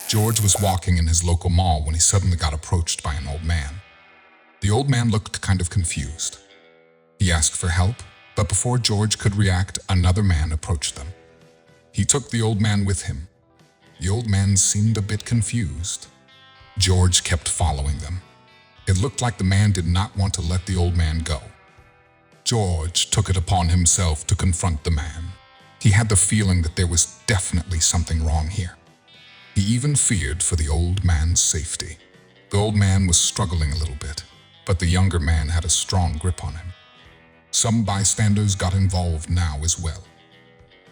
George was walking in his local mall when he suddenly got approached by an old man. The old man looked kind of confused. He asked for help, but before George could react, another man approached them. He took the old man with him. The old man seemed a bit confused. George kept following them. It looked like the man did not want to let the old man go. George took it upon himself to confront the man. He had the feeling that there was definitely something wrong here. He even feared for the old man's safety. The old man was struggling a little bit, but the younger man had a strong grip on him. Some bystanders got involved now as well.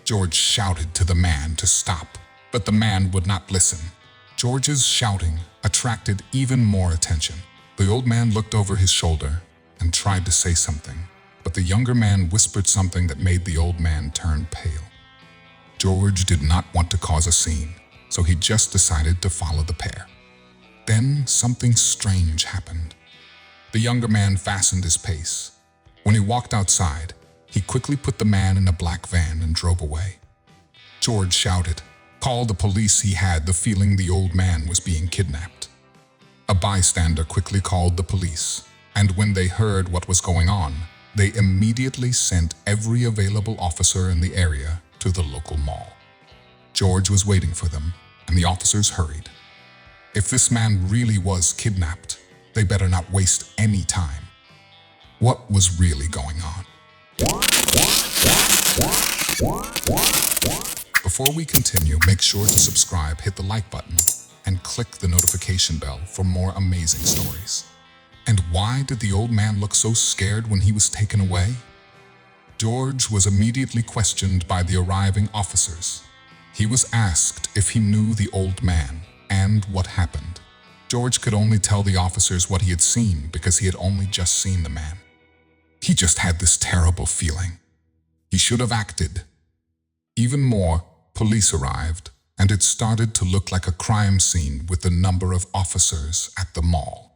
George shouted to the man to stop, but the man would not listen. George's shouting attracted even more attention. The old man looked over his shoulder and tried to say something, but the younger man whispered something that made the old man turn pale. George did not want to cause a scene, so he just decided to follow the pair. Then something strange happened. The younger man fastened his pace. When he walked outside, he quickly put the man in a black van and drove away. George shouted, called the police. He had the feeling the old man was being kidnapped. A bystander quickly called the police, and when they heard what was going on, they immediately sent every available officer in the area to the local mall. George was waiting for them, and the officers hurried. If this man really was kidnapped, they better not waste any time. What was really going on? Before we continue, make sure to subscribe, hit the like button, and click the notification bell for more amazing stories. And why did the old man look so scared when he was taken away? George was immediately questioned by the arriving officers. He was asked if he knew the old man and what happened. George could only tell the officers what he had seen because he had only just seen the man. He just had this terrible feeling. He should have acted. Even more, police arrived, and it started to look like a crime scene with the number of officers at the mall.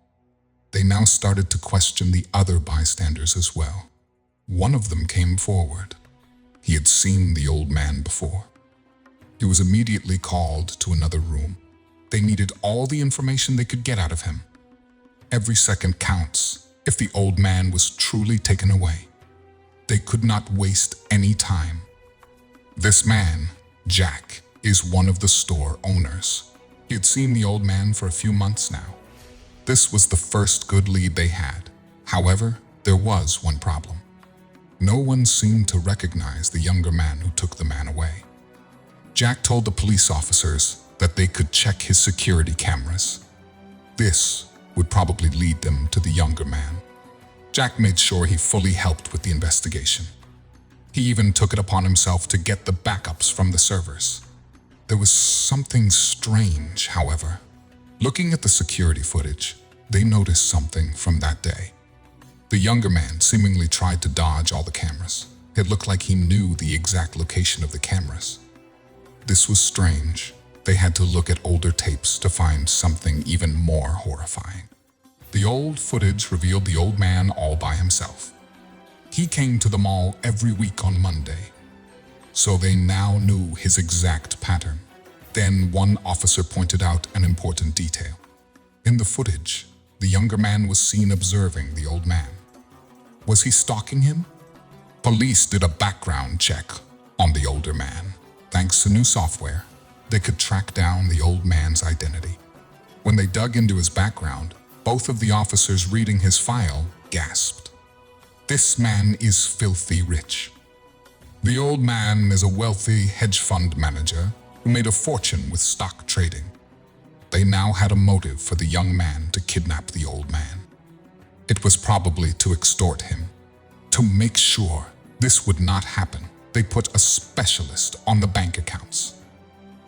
They now started to question the other bystanders as well. One of them came forward. He had seen the old man before. He was immediately called to another room. They needed all the information they could get out of him. Every second counts if the old man was truly taken away. They could not waste any time. This man, Jack, is one of the store owners. He had seen the old man for a few months now. This was the first good lead they had. However, there was one problem. No one seemed to recognize the younger man who took the man away. Jack told the police officers that they could check his security cameras. This would probably lead them to the younger man. Jack made sure he fully helped with the investigation. He even took it upon himself to get the backups from the servers. There was something strange, however. Looking at the security footage, they noticed something from that day. The younger man seemingly tried to dodge all the cameras. It looked like he knew the exact location of the cameras. This was strange. They had to look at older tapes to find something even more horrifying. The old footage revealed the old man all by himself. He came to the mall every week on Monday, so they now knew his exact pattern. Then one officer pointed out an important detail. In the footage, the younger man was seen observing the old man. Was he stalking him? Police did a background check on the older man. Thanks to new software, they could track down the old man's identity. When they dug into his background, both of the officers reading his file gasped. This man is filthy rich. The old man is a wealthy hedge fund manager who made a fortune with stock trading. They now had a motive for the young man to kidnap the old man. It was probably to extort him. To make sure this would not happen, they put a specialist on the bank accounts.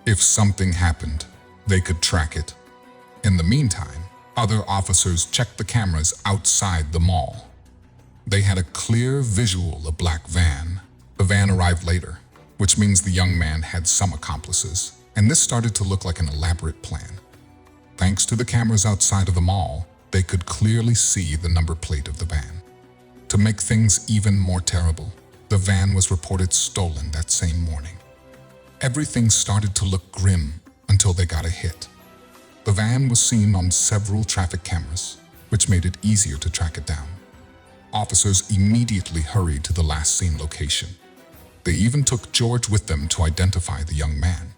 If something happened, they could track it. In the meantime, other officers checked the cameras outside the mall. They had a clear visual of a black van. The van arrived later, which means the young man had some accomplices, and this started to look like an elaborate plan. Thanks to the cameras outside of the mall, they could clearly see the number plate of the van. To make things even more terrible, the van was reported stolen that same morning. Everything started to look grim until they got a hit. The van was seen on several traffic cameras, which made it easier to track it down. Officers immediately hurried to the last seen location. They even took George with them to identify the young man.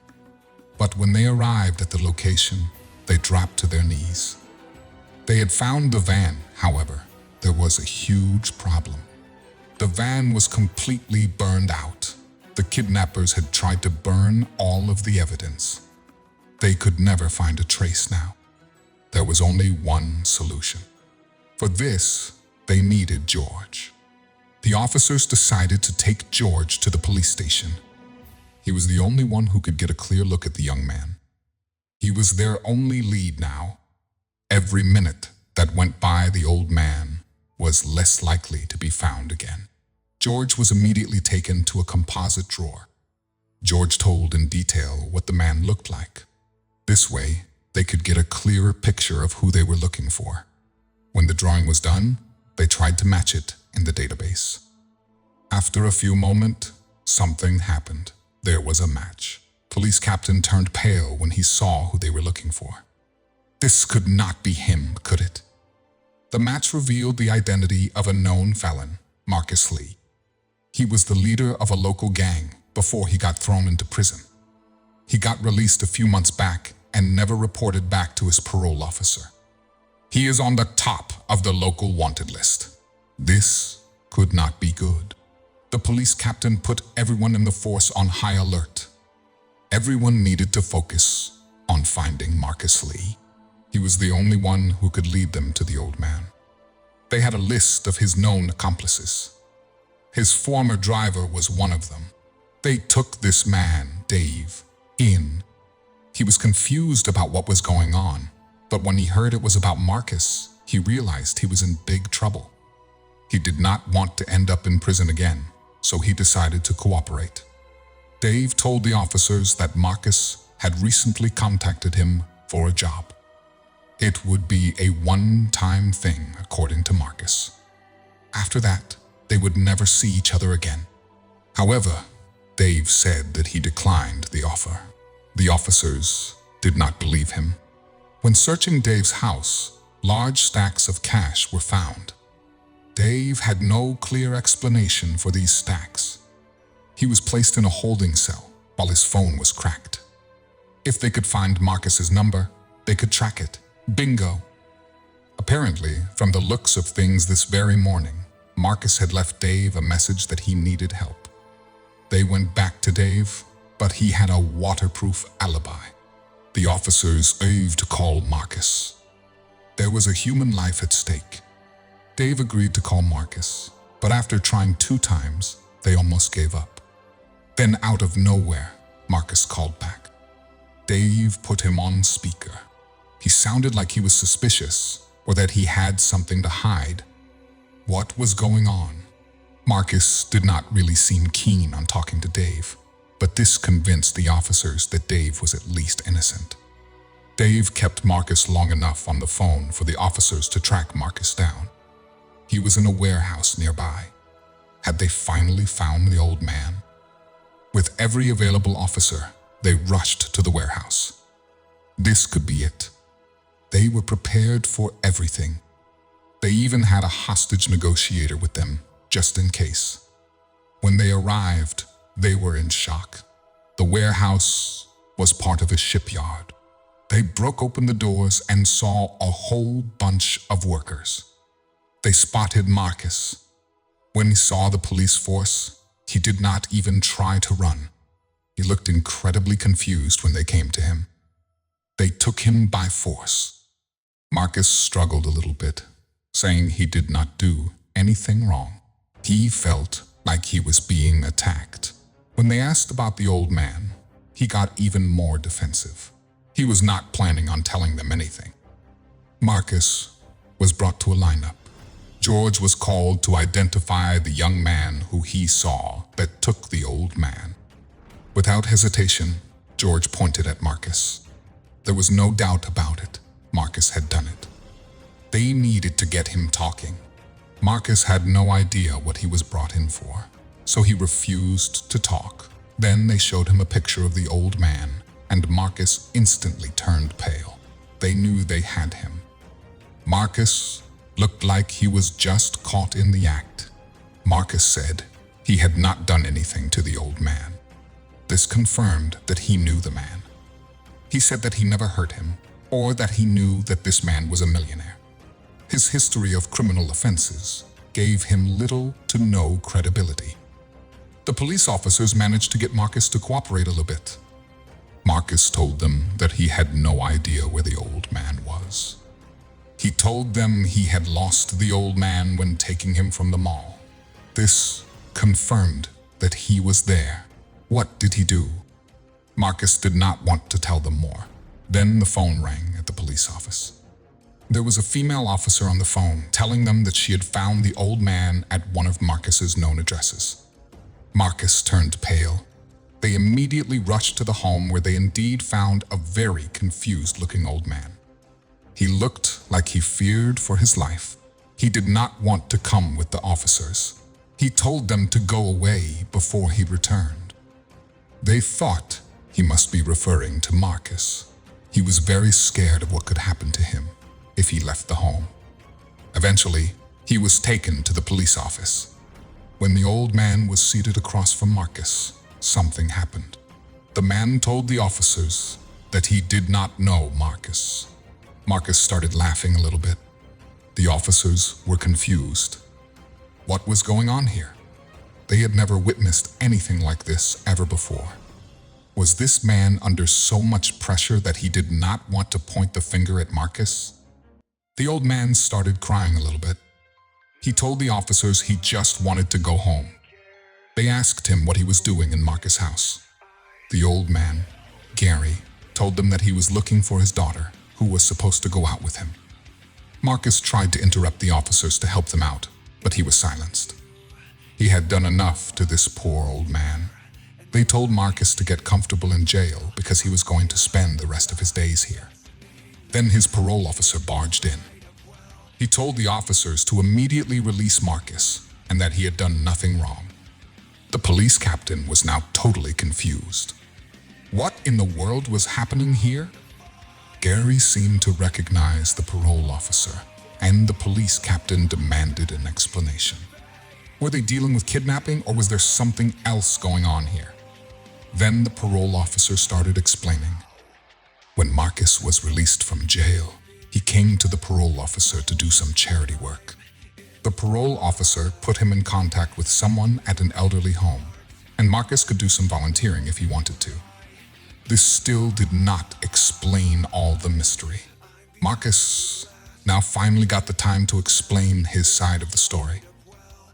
But when they arrived at the location, they dropped to their knees. They had found the van, however, there was a huge problem. The van was completely burned out. The kidnappers had tried to burn all of the evidence. They could never find a trace now. There was only one solution. For this, they needed George. The officers decided to take George to the police station. He was the only one who could get a clear look at the young man. He was their only lead now. Every minute that went by, the old man was less likely to be found again. George was immediately taken to a composite drawer. George told in detail what the man looked like. This way, they could get a clearer picture of who they were looking for. When the drawing was done, they tried to match it in the database. After a few moments, something happened. There was a match. Police captain turned pale when he saw who they were looking for. This could not be him, could it? The match revealed the identity of a known felon, Marcus Lee. He was the leader of a local gang before he got thrown into prison. He got released a few months back and never reported back to his parole officer. He is on the top of the local wanted list. This could not be good. The police captain put everyone in the force on high alert. Everyone needed to focus on finding Marcus Lee. He was the only one who could lead them to the old man. They had a list of his known accomplices. His former driver was one of them. They took this man, Dave, in. He was confused about what was going on, but when he heard it was about Marcus, he realized he was in big trouble. He did not want to end up in prison again, so he decided to cooperate. Dave told the officers that Marcus had recently contacted him for a job. It would be a one-time thing, according to Marcus. After that, they would never see each other again. However, Dave said that he declined the offer. The officers did not believe him. When searching Dave's house, large stacks of cash were found. Dave had no clear explanation for these stacks. He was placed in a holding cell while his phone was cracked. If they could find Marcus's number, they could track it. Bingo! Apparently, from the looks of things this very morning, Marcus had left Dave a message that he needed help. They went back to Dave, but he had a waterproof alibi. The officers urged to call Marcus. There was a human life at stake. Dave agreed to call Marcus, but after trying 2 times, they almost gave up. Then out of nowhere, Marcus called back. Dave put him on speaker. He sounded like he was suspicious or that he had something to hide. What was going on? Marcus did not really seem keen on talking to Dave, but this convinced the officers that Dave was at least innocent. Dave kept Marcus long enough on the phone for the officers to track Marcus down. He was in a warehouse nearby. Had they finally found the old man? With every available officer, they rushed to the warehouse. This could be it. They were prepared for everything. They even had a hostage negotiator with them, just in case. When they arrived, they were in shock. The warehouse was part of a shipyard. They broke open the doors and saw a whole bunch of workers. They spotted Marcus. When he saw the police force, he did not even try to run. He looked incredibly confused when they came to him. They took him by force. Marcus struggled a little bit, saying he did not do anything wrong. He felt like he was being attacked. When they asked about the old man, he got even more defensive. He was not planning on telling them anything. Marcus was brought to a lineup. George was called to identify the young man who he saw that took the old man. Without hesitation, George pointed at Marcus. There was no doubt about it. Marcus had done it. They needed to get him talking. Marcus had no idea what he was brought in for, so he refused to talk. Then they showed him a picture of the old man, and Marcus instantly turned pale. they knew they had him. Marcus looked like he was just caught in the act. Marcus said he had not done anything to the old man. This confirmed that he knew the man. He said that he never hurt him, or that he knew that this man was a millionaire. His history of criminal offenses gave him little to no credibility. The police officers managed to get Marcus to cooperate a little bit. Marcus told them that he had no idea where the old man was. He told them he had lost the old man when taking him from the mall. This confirmed that he was there. What did he do? Marcus did not want to tell them more. Then the phone rang at the police office. There was a female officer on the phone telling them that she had found the old man at one of Marcus's known addresses. Marcus turned pale. They immediately rushed to the home where they indeed found a very confused-looking old man. He looked like he feared for his life. He did not want to come with the officers. He told them to go away before he returned. They thought he must be referring to Marcus. He was very scared of what could happen to him if he left the home. Eventually, he was taken to the police office. When the old man was seated across from Marcus, something happened. The man told the officers that he did not know Marcus. Marcus started laughing a little bit. The officers were confused. What was going on here? They had never witnessed anything like this ever before. Was this man under so much pressure that he did not want to point the finger at Marcus? The old man started crying a little bit. He told the officers he just wanted to go home. They asked him what he was doing in Marcus' house. The old man, Gary, told them that he was looking for his daughter, who was supposed to go out with him. Marcus tried to interrupt the officers to help them out, but he was silenced. He had done enough to this poor old man. They told Marcus to get comfortable in jail because he was going to spend the rest of his days here. Then his parole officer barged in. He told the officers to immediately release Marcus and that he had done nothing wrong. The police captain was now totally confused. What in the world was happening here? Gary seemed to recognize the parole officer, and the police captain demanded an explanation. Were they dealing with kidnapping, or was there something else going on here? Then the parole officer started explaining. When Marcus was released from jail, he came to the parole officer to do some charity work. The parole officer put him in contact with someone at an elderly home, and Marcus could do some volunteering if he wanted to. This still did not explain all the mystery. Marcus now finally got the time to explain his side of the story.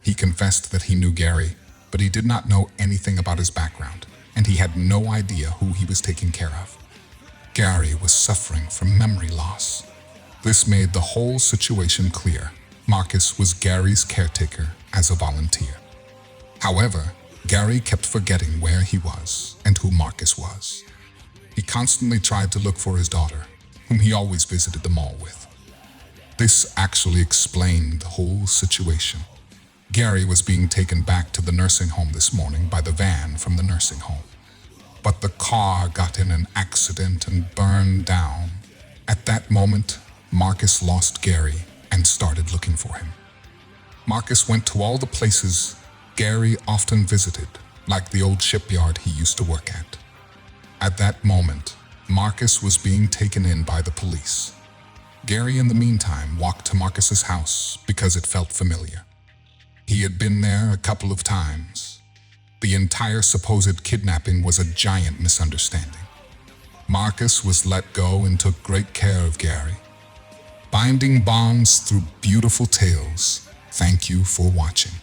He confessed that he knew Gary, but he did not know anything about his background, and he had no idea who he was taking care of. Gary was suffering from memory loss. This made the whole situation clear. Marcus was Gary's caretaker as a volunteer. However, Gary kept forgetting where he was and who Marcus was. He constantly tried to look for his daughter, whom he always visited the mall with. This actually explained the whole situation. Gary was being taken back to the nursing home this morning by the van from the nursing home. But the car got in an accident and burned down. At that moment, Marcus lost Gary and started looking for him. Marcus went to all the places Gary often visited, like the old shipyard he used to work at. At that moment, Marcus was being taken in by the police. Gary, in the meantime, walked to Marcus's house because it felt familiar. He had been there a couple of times. The entire supposed kidnapping was a giant misunderstanding. Marcus was let go and took great care of Gary. Binding bonds through beautiful tales. Thank you for watching.